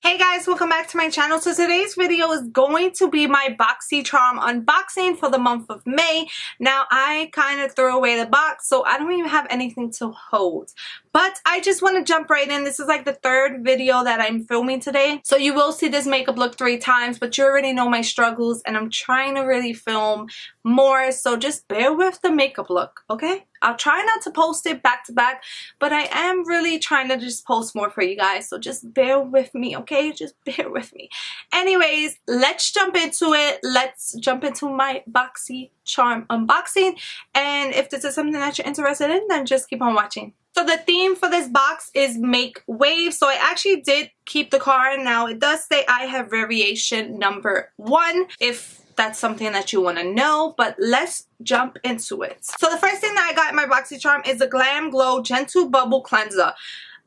Hey guys, welcome back to my channel. So today's video is going to be my Boxycharm unboxing for the month of May. Now I kind of threw away the box, so I don't even have anything to hold. But I just want to jump right in. This is like the third video that I'm filming today. So you will see this makeup look 3 times, but you already know my struggles and I'm trying to really film more. So just bear with the makeup look, okay? I'll try not to post it back to back, but I am really trying to just post more for you guys. So just bear with me, okay? Just bear with me. Anyways, let's jump into it. Let's jump into my Boxycharm unboxing. And if this is something that you're interested in, then just keep on watching. So the theme for this box is make waves. So I actually did keep the card. Now it does say I have variation number 1 if that's something that you want to know, but let's jump into it. So the first thing that I got in my Boxycharm is the Glam Glow Gentle Bubble Cleanser.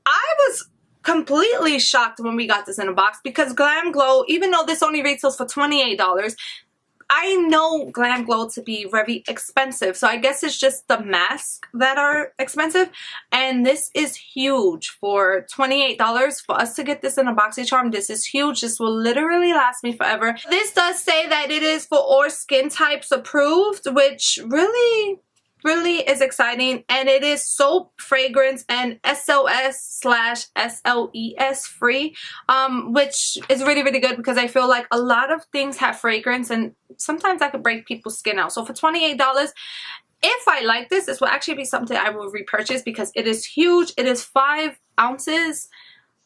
I was completely shocked when we got this in a box because Glam Glow, even though this only retails for $28, I know Glam Glow to be very expensive, so I guess it's just the masks that are expensive, and this is huge for $28 for us to get this in a Boxycharm. This is huge. This will literally last me forever. This does say that it is for all skin types approved, which really is exciting, and it is soap, fragrance, and SOS/SLES free, which is really good because I feel like a lot of things have fragrance and sometimes that could break people's skin out. So for $28, if I like this, this will actually be something I will repurchase because it is huge. It is 5 ounces.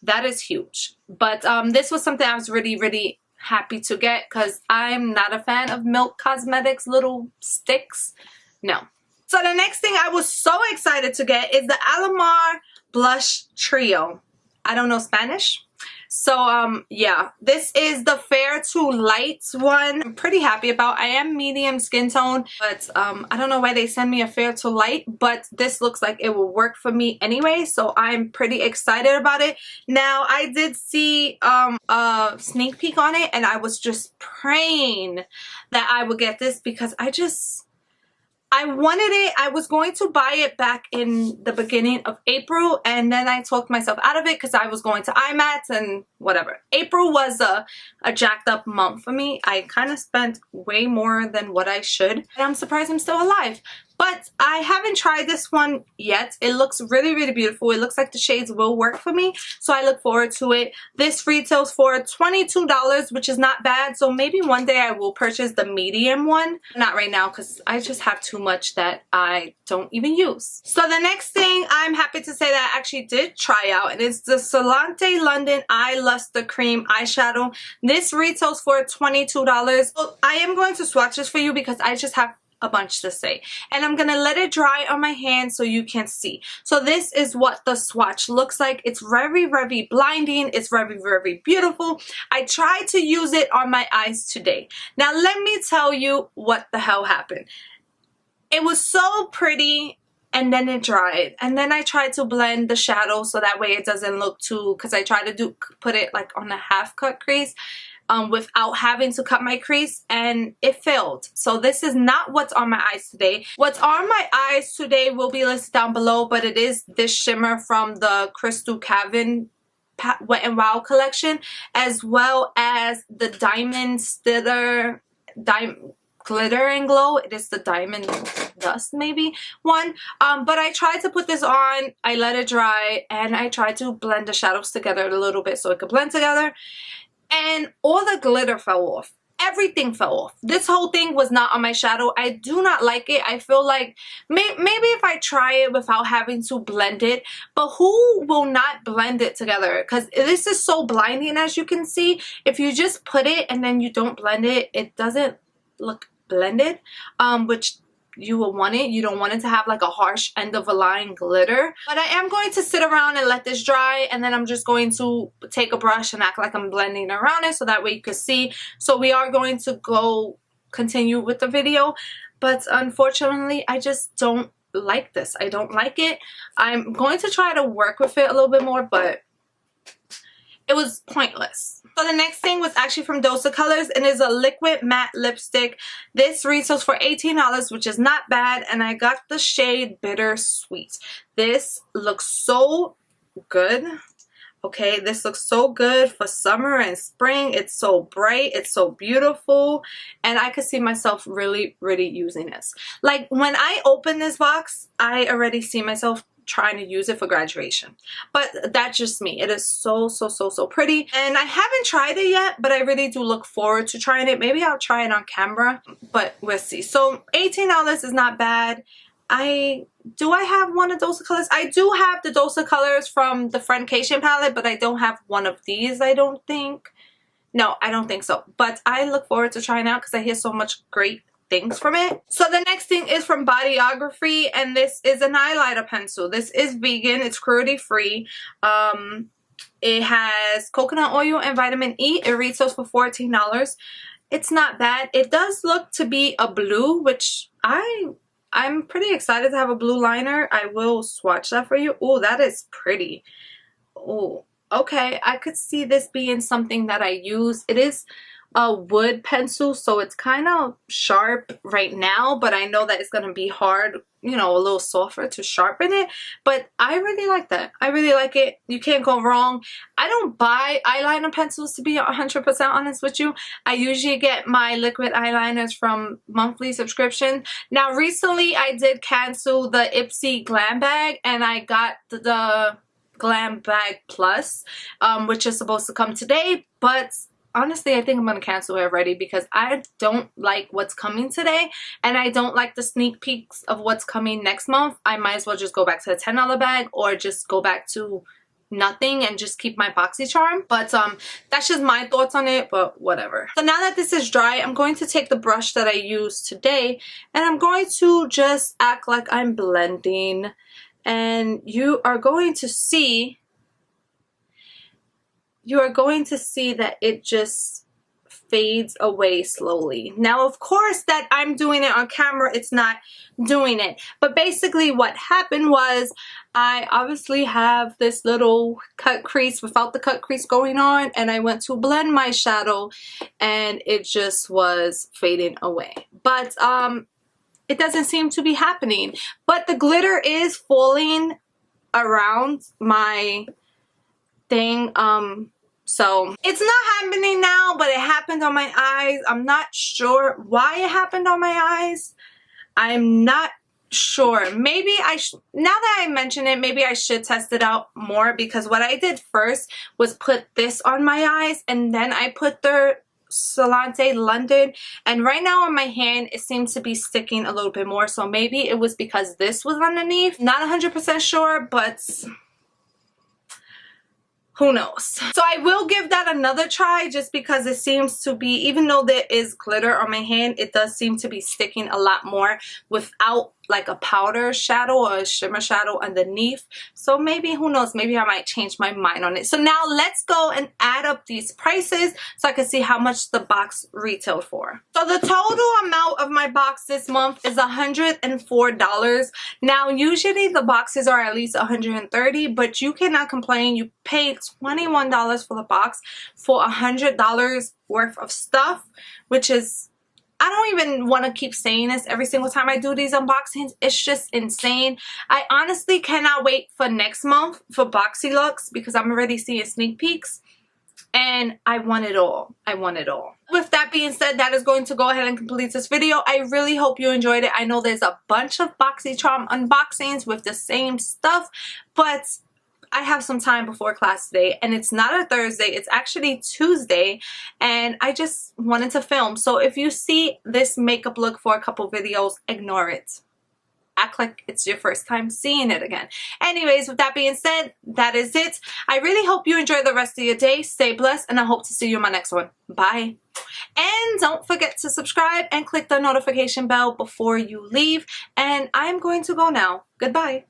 That is huge. But this was something I was really happy to get because I'm not a fan of Milk Cosmetics little sticks. No. So the next thing I was so excited to get is the Alomar Blush Trio. I don't know Spanish. So yeah, this is the fair to light one. I'm pretty happy about. I am medium skin tone, but I don't know why they send me a fair to light, but this looks like it will work for me anyway, so I'm pretty excited about it. Now I did see a sneak peek on it and I was just praying that I would get this because I wanted it. I was going to buy it back in the beginning of April, and then I talked myself out of it because I was going to IMATS and whatever. April was a jacked up month for me. I kind of spent way more than what I should, and I'm surprised I'm still alive. But I haven't tried this one yet. It looks really beautiful. It looks like the shades will work for me, so I look forward to it. This retails for $22, which is not bad, so maybe one day I will purchase the medium one. Not right now because I just have too much that I don't even use. So the next thing I'm happy to say that I actually did try out, and it's the Salon de London Eye Luster Cream Eyeshadow. This retails for $22. So I am going to swatch this for you because I just have a bunch to say, and I'm gonna let it dry on my hand so you can see. So this is what the swatch looks like. It's very blinding. It's very beautiful. I tried to use it on my eyes today. Now let me tell you what the hell happened. It was so pretty and then it dried, and then I tried to blend the shadow so that way it doesn't look too, because I tried to put it like on a half cut crease without having to cut my crease, and it failed. So this is not what's on my eyes today. What's on my eyes today will be listed down below, but it is this shimmer from the Crystal Cavern Wet n Wild collection, as well as the Diamond Glitter and Glow. It is the Diamond Dust maybe one. But I tried to put this on, I let it dry, and I tried to blend the shadows together a little bit so it could blend together. And all the glitter fell off. Everything fell off. This whole thing was not on my shadow. I do not like it. I feel like maybe if I try it without having to blend it, but who will not blend it together? Because this is so blinding, as you can see. If you just put it and then you don't blend it, it doesn't look blended, which you will want it. You don't want it to have like a harsh end of a line glitter. But I am going to sit around and let this dry, and then I'm just going to take a brush and act like I'm blending around it so that way you can see. So we are going to continue with the video, but unfortunately I just don't like this. I don't like it. I'm going to try to work with it a little bit more, but it was pointless. So the next thing was actually from Dosa Colors, and is a liquid matte lipstick. This retails for $18, which is not bad, and I got the shade Bittersweet. This looks so good. Okay, this looks so good for summer and spring. It's so bright, it's so beautiful, and I could see myself really using this. Like when I open this box, I already see myself trying to use it for graduation. But that's just me. It is so pretty, and I haven't tried it yet, but I really do look forward to trying it. Maybe I'll try it on camera, but we'll see. So $18 is not bad. Do I have one of Dosa Colors? I do have the Dosa Colors from the Friendcation palette, but I don't have one of these, I don't think. No, I don't think so. But I look forward to trying out because I hear so much great things from it. So the next thing is from Bodyography, and this is an highlighter pencil. This is vegan. It's cruelty free. It has coconut oil and vitamin E. It retails for $14. It's not bad. It does look to be a blue, which I'm pretty excited to have a blue liner. I will swatch that for you. Oh, that is pretty. Oh, okay. I could see this being something that I use. It is a wood pencil, so it's kind of sharp right now, but I know that it's going to be hard, you know, a little softer to sharpen it. But I really like that. I really like it. You can't go wrong. I don't buy eyeliner pencils, to be 100% honest with you. I usually get my liquid eyeliners from monthly subscription. Now recently I did cancel the Ipsy Glam bag, and I got the Glam bag plus, which is supposed to come today, but honestly, I think I'm going to cancel it already because I don't like what's coming today, and I don't like the sneak peeks of what's coming next month. I might as well just go back to the $10 bag, or just go back to nothing and just keep my Boxycharm. But that's just my thoughts on it, but whatever. So now that this is dry, I'm going to take the brush that I used today, and I'm going to just act like I'm blending, and you are going to see that it just fades away slowly. Now, of course, that I'm doing it on camera, it's not doing it. But basically what happened was I obviously have this little cut crease without the cut crease going on, and I went to blend my shadow, and it just was fading away. But it doesn't seem to be happening. But the glitter is falling around my thing. So it's not happening now, but it happened on my eyes. I'm not sure why it happened on my eyes. I'm not sure. Maybe now that I mention it, maybe I should test it out more, because what I did first was put this on my eyes, and then I put the Salon de London, and right now on my hand it seems to be sticking a little bit more, so maybe it was because this was underneath. Not 100% sure, but who knows? So I will give that another try, just because it seems to be, even though there is glitter on my hand, it does seem to be sticking a lot more without like a powder shadow or a shimmer shadow underneath. So maybe, who knows, maybe I might change my mind on it. So now let's go and add up these prices so I can see how much the box retailed for. So the total amount of my box this month is $104. Now usually the boxes are at least $130, but you cannot complain. You paid $21 for the box for $100 worth of stuff, which is, I don't even want to keep saying this every single time I do these unboxings. It's just insane. I honestly cannot wait for next month for Boxy looks, because I'm already seeing sneak peeks, and I want it all. I want it all. With that being said, that is going to go ahead and complete this video. I really hope you enjoyed it. I know there's a bunch of Boxycharm unboxings with the same stuff, but I have some time before class today, and it's not a Thursday, it's actually Tuesday, and I just wanted to film. So if you see this makeup look for a couple videos, ignore it. Act like it's your first time seeing it again. Anyways, with that being said, that is it. I really hope you enjoy the rest of your day. Stay blessed, and I hope to see you in my next one. Bye. And don't forget to subscribe and click the notification bell before you leave. And I'm going to go now. Goodbye.